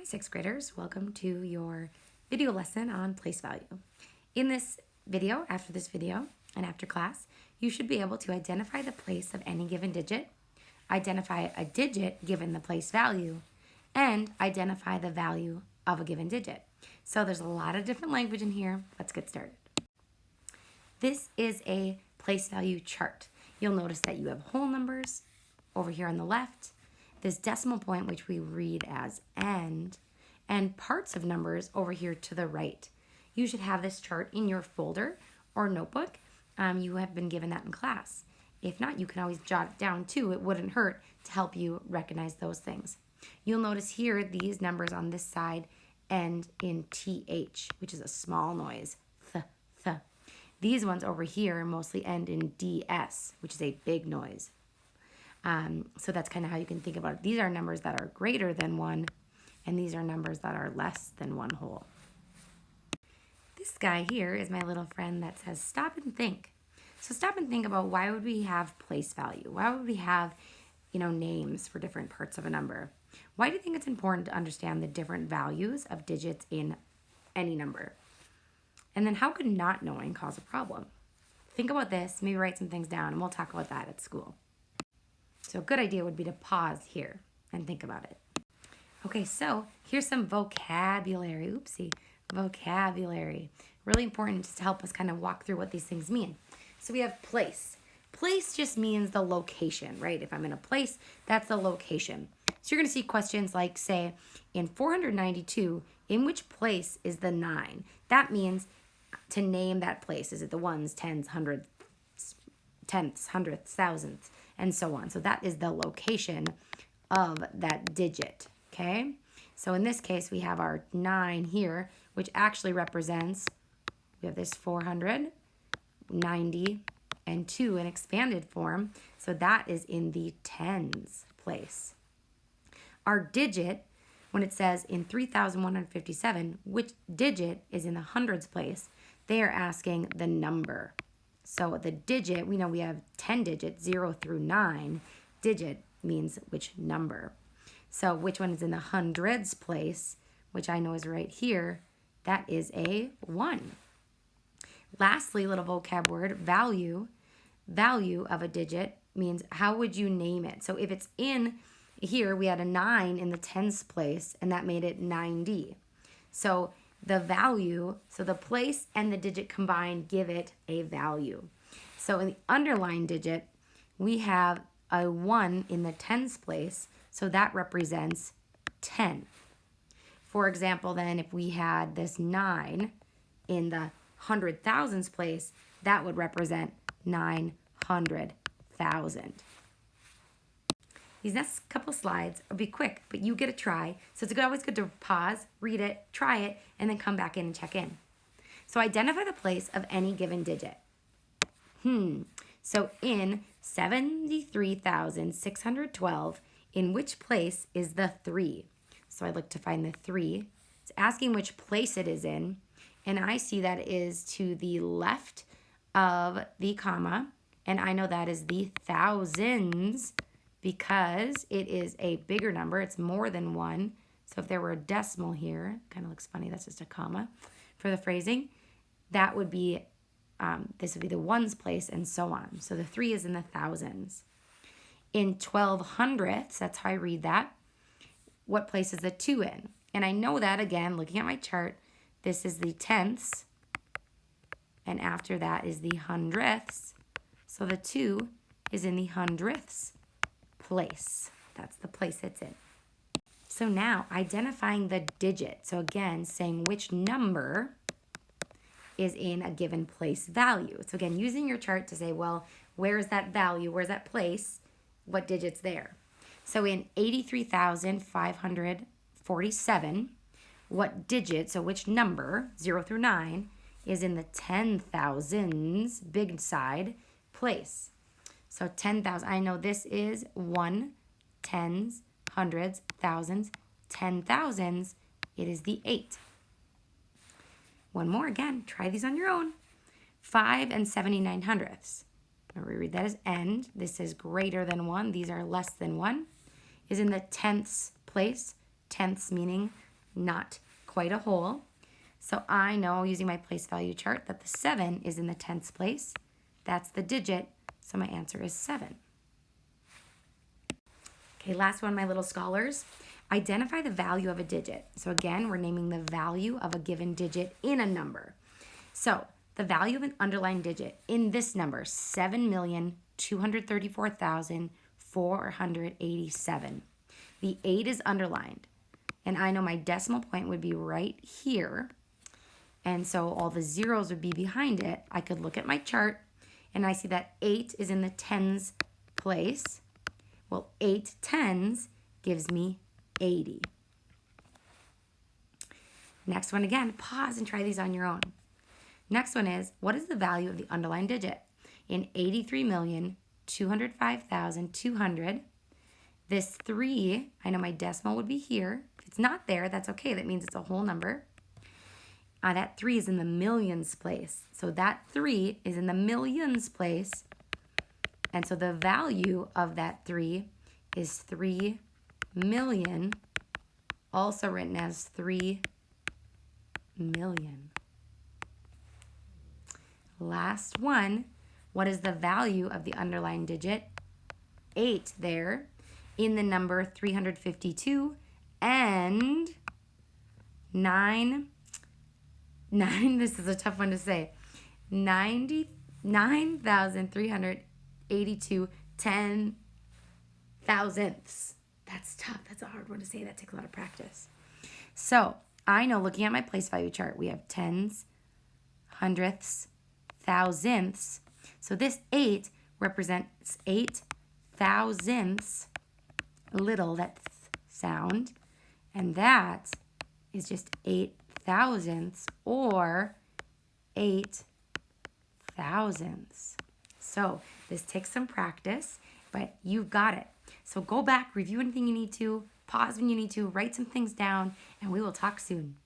sixth graders, welcome to your video lesson on place value. In this video, after this video, and after class, you should be able to identify the place of any given digit, identify a digit given the place value, and identify the value of a given digit. So there's a lot of different language in here. Let's get started. This is a place value chart. You'll notice that you have whole numbers over here on the left, this decimal point, which we read as end, and parts of numbers over here to the right. You should have this chart in your folder or notebook. You have been given that in class. If not, you can always jot it down too. It wouldn't hurt to help you recognize those things. You'll notice here these numbers on this side end in TH, which is a small noise. Th. These ones over here mostly end in DS, which is a big noise. So that's kind of how you can think about it. These are numbers that are greater than 1, and these are numbers that are less than 1 whole. This guy here is my little friend that says stop and think. So stop and think about, why would we have place value? Why would we have, names for different parts of a number? Why do you think it's important to understand the different values of digits in any number? And then how could not knowing cause a problem? Think about this, maybe write some things down, and we'll talk about that at school. So a good idea would be to pause here and think about it. Okay, so here's some vocabulary. Vocabulary. Really important just to help us kind of walk through what these things mean. So we have place. Place just means the location, right? If I'm in a place, that's the location. So you're going to see questions like, say, in 492, in which place is the 9? That means to name that place. Is it the ones, tens, hundreds, tenths, hundredths, thousandths, and so on. So that is the location of that digit, okay? So in this case, we have our 9 here, which actually represents, we have this 490 and 2 in expanded form. So that is in the tens place. Our digit, when it says in 3,157, which digit is in the hundreds place, they are asking the number. So the digit, we know we have 10 digits, 0 through 9. Digit means which number. So which one is in the hundreds place, which I know is right here, that is a 1. Lastly, little vocab word, value. Value of a digit means how would you name it? So if it's in here, we had a 9 in the tens place, and that made it 90. So the value, so the place and the digit combined give it a value. So in the underlined digit, we have a 1 in the tens place, so that represents 10. For example, then, if we had this 9 in the hundred thousands place, that would represent 900,000. These next couple slides will be quick, but you get a try. So it's always good to pause, read it, try it, and then come back in and check in. So identify the place of any given digit. So in 73,612, in which place is the 3? So I look to find the 3. It's asking which place it is in, and I see that is to the left of the comma, and I know that is the thousands, because it is a bigger number. It's more than 1. So if there were a decimal here, kind of looks funny, that's just a comma for the phrasing, that would be, this would be the ones place, and so on. So the 3 is in the thousands. In 1200ths, that's how I read that, what place is the 2 in? And I know that, again, looking at my chart, this is the tenths, and after that is the hundredths. So the 2 is in the hundredths place. That's the place it's in. So now identifying the digit. So again, saying which number is in a given place value. So again, using your chart to say, well, where is that value? Where's that place? What digit's there? So in 83,547, what digit, so which number, 0 through 9, is in the 10,000s, big side, place? So 10,000, I know this is 1, tens, hundreds, thousands, 10,000s. It is the 8. One more, again, try these on your own. 5 and 79 hundredths. Remember, we read that as end. This is greater than 1. These are less than 1. Is in the tenths place. Tenths meaning not quite a whole. So I know using my place value chart that the 7 is in the tens place. That's the digit, so my answer is 7. Okay, last one, my little scholars. Identify the value of a digit. So again, we're naming the value of a given digit in a number. So the value of an underlying digit in this number, 7,234,487. The 8 is underlined. And I know my decimal point would be right here. And so all the zeros would be behind it. I could look at my chart and I see that 8 is in the tens place. Well, 8 tens gives me 80. Next one again, pause and try these on your own. Next one is, what is the value of the underlying digit? In 83,205,200, this 3, I know my decimal would be here. If it's not there, that's okay. That means it's a whole number. That 3 is in the millions place. So that 3 is in the millions place. And so the value of that 3 is 3 million, also written as 3 million. Last one, what is the value of the underlying digit? 8 there in the number 352 and 9, this is a tough one to say, 99,382 10,000ths. That's tough. That's a hard one to say. That takes a lot of practice. So I know looking at my place value chart, we have tens, hundredths, thousandths. So this 8 represents 8 thousandths, little, that sound. And that is just 8 thousandths or 8 thousandths. So this takes some practice, but you've got it. So go back, review anything you need to, pause when you need to, write some things down, and we will talk soon.